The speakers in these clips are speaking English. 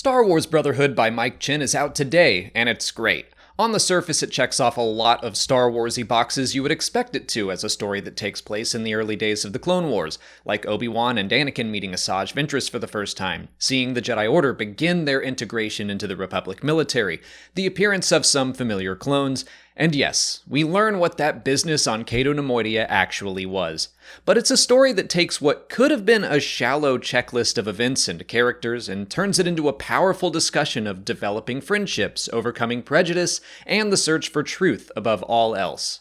Star Wars Brotherhood by Mike Chen is out today, and it's great. On the surface, it checks off a lot of Star Wars-y boxes you would expect it to as a story that takes place in the early days of the Clone Wars, like Obi-Wan and Anakin meeting Asajj Ventress for the first time, seeing the Jedi Order begin their integration into the Republic military, the appearance of some familiar clones, and yes, we learn what that business on Cato Nemoidia actually was. But it's a story that takes what could have been a shallow checklist of events and characters and turns it into a powerful discussion of developing friendships, overcoming prejudice, and the search for truth above all else.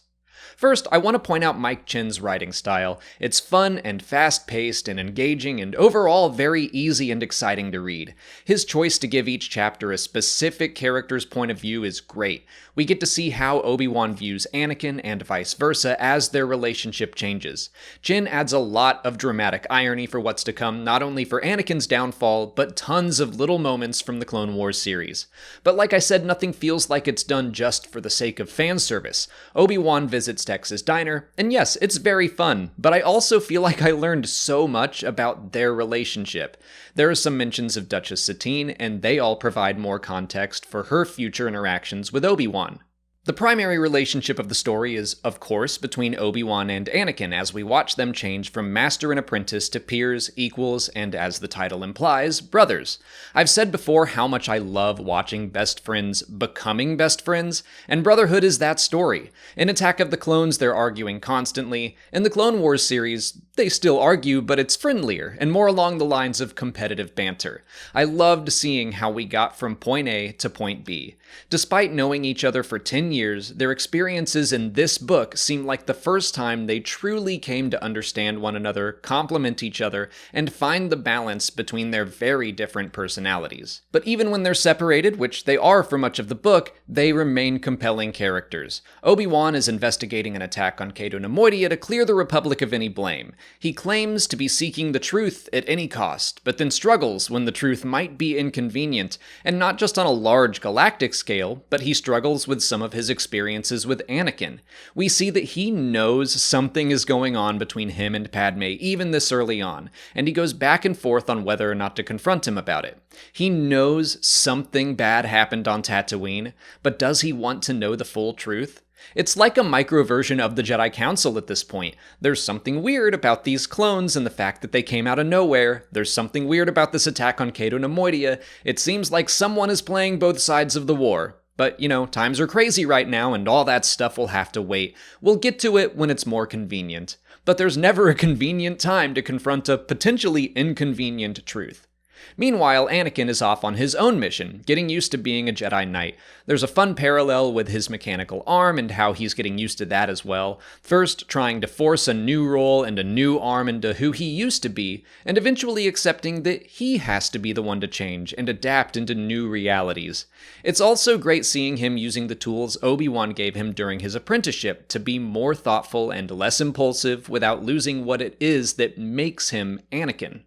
First, I want to point out Mike Chen's writing style. It's fun and fast-paced and engaging and overall very easy and exciting to read. His choice to give each chapter a specific character's point of view is great. We get to see how Obi-Wan views Anakin and vice versa as their relationship changes. Chen adds a lot of dramatic irony for what's to come, not only for Anakin's downfall, but tons of little moments from the Clone Wars series. But like I said, nothing feels like it's done just for the sake of fan service. Obi-Wan visits Tex's diner, and yes, it's very fun, but I also feel like I learned so much about their relationship. There are some mentions of Duchess Satine, and they all provide more context for her future interactions with Obi-Wan. The primary relationship of the story is, of course, between Obi-Wan and Anakin as we watch them change from master and apprentice to peers, equals, and as the title implies, brothers. I've said before how much I love watching best friends becoming best friends, and Brotherhood is that story. In Attack of the Clones, they're arguing constantly. In the Clone Wars series, they still argue, but it's friendlier and more along the lines of competitive banter. I loved seeing how we got from point A to point B. Despite knowing each other for 10 years, their experiences in this book seem like the first time they truly came to understand one another, complement each other, and find the balance between their very different personalities. But even when they're separated, which they are for much of the book, they remain compelling characters. Obi-Wan is investigating an attack on Cato Nemoidia to clear the Republic of any blame. He claims to be seeking the truth at any cost, but then struggles when the truth might be inconvenient, and not just on a large galactic scale, but he struggles with some of his experiences with Anakin. We see that he knows something is going on between him and Padme even this early on, and he goes back and forth on whether or not to confront him about it. He knows something bad happened on Tatooine, but does he want to know the full truth? It's like a micro version of the Jedi Council at this point. There's something weird about these clones and the fact that they came out of nowhere. There's something weird about this attack on Cato Nemoidia. It seems like someone is playing both sides of the war. But, times are crazy right now and all that stuff will have to wait. We'll get to it when it's more convenient. But there's never a convenient time to confront a potentially inconvenient truth. Meanwhile, Anakin is off on his own mission, getting used to being a Jedi Knight. There's a fun parallel with his mechanical arm and how he's getting used to that as well. First, trying to force a new role and a new arm into who he used to be, and eventually accepting that he has to be the one to change and adapt into new realities. It's also great seeing him using the tools Obi-Wan gave him during his apprenticeship to be more thoughtful and less impulsive without losing what it is that makes him Anakin.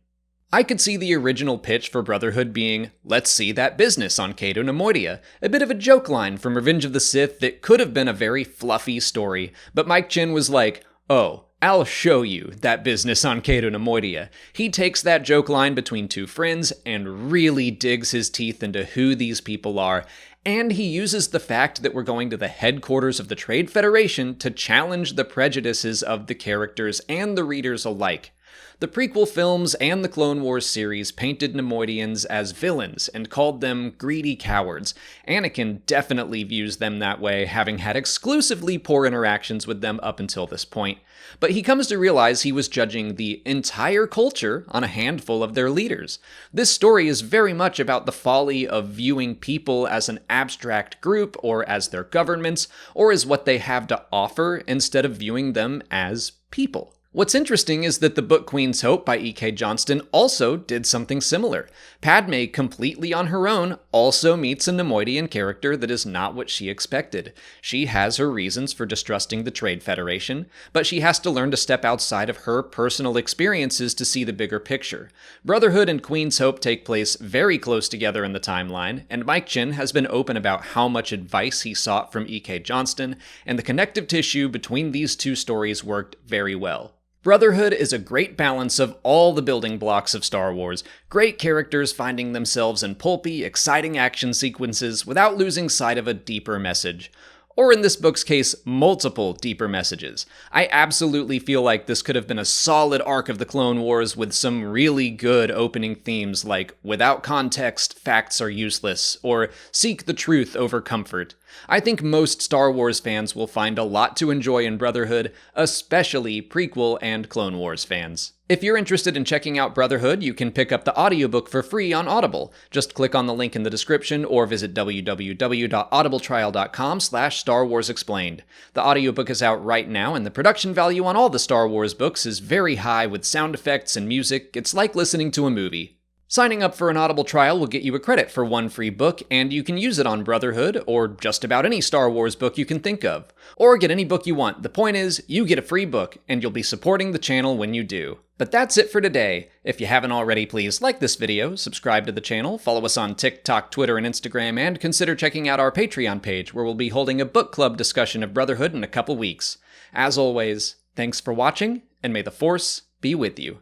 I could see the original pitch for Brotherhood being, let's see that business on Cato Nemoidia, a bit of a joke line from Revenge of the Sith that could have been a very fluffy story, but Mike Chen was like, oh, I'll show you that business on Cato Nemoidia. He takes that joke line between two friends and really digs his teeth into who these people are, and he uses the fact that we're going to the headquarters of the Trade Federation to challenge the prejudices of the characters and the readers alike. The prequel films and the Clone Wars series painted Nemoidians as villains and called them greedy cowards. Anakin definitely views them that way, having had exclusively poor interactions with them up until this point. But he comes to realize he was judging the entire culture on a handful of their leaders. This story is very much about the folly of viewing people as an abstract group or as their governments or as what they have to offer instead of viewing them as people. What's interesting is that the book Queen's Hope by E.K. Johnston also did something similar. Padme, completely on her own, also meets a Nemoidian character that is not what she expected. She has her reasons for distrusting the Trade Federation, but she has to learn to step outside of her personal experiences to see the bigger picture. Brotherhood and Queen's Hope take place very close together in the timeline, and Mike Chen has been open about how much advice he sought from E.K. Johnston, and the connective tissue between these two stories worked very well. Brotherhood is a great balance of all the building blocks of Star Wars. Great characters finding themselves in pulpy, exciting action sequences without losing sight of a deeper message. Or in this book's case, multiple deeper messages. I absolutely feel like this could have been a solid arc of the Clone Wars with some really good opening themes like without context, facts are useless, or seek the truth over comfort. I think most Star Wars fans will find a lot to enjoy in Brotherhood, especially prequel and Clone Wars fans. If you're interested in checking out Brotherhood, you can pick up the audiobook for free on Audible. Just click on the link in the description or visit www.audibletrial.com/Star Wars Explained. The audiobook is out right now, and the production value on all the Star Wars books is very high with sound effects and music. It's like listening to a movie. Signing up for an Audible trial will get you a credit for one free book, and you can use it on Brotherhood, or just about any Star Wars book you can think of. Or get any book you want. The point is, you get a free book, and you'll be supporting the channel when you do. But that's it for today. If you haven't already, please like this video, subscribe to the channel, follow us on TikTok, Twitter, and Instagram, and consider checking out our Patreon page, where we'll be holding a book club discussion of Brotherhood in a couple weeks. As always, thanks for watching, and may the Force be with you.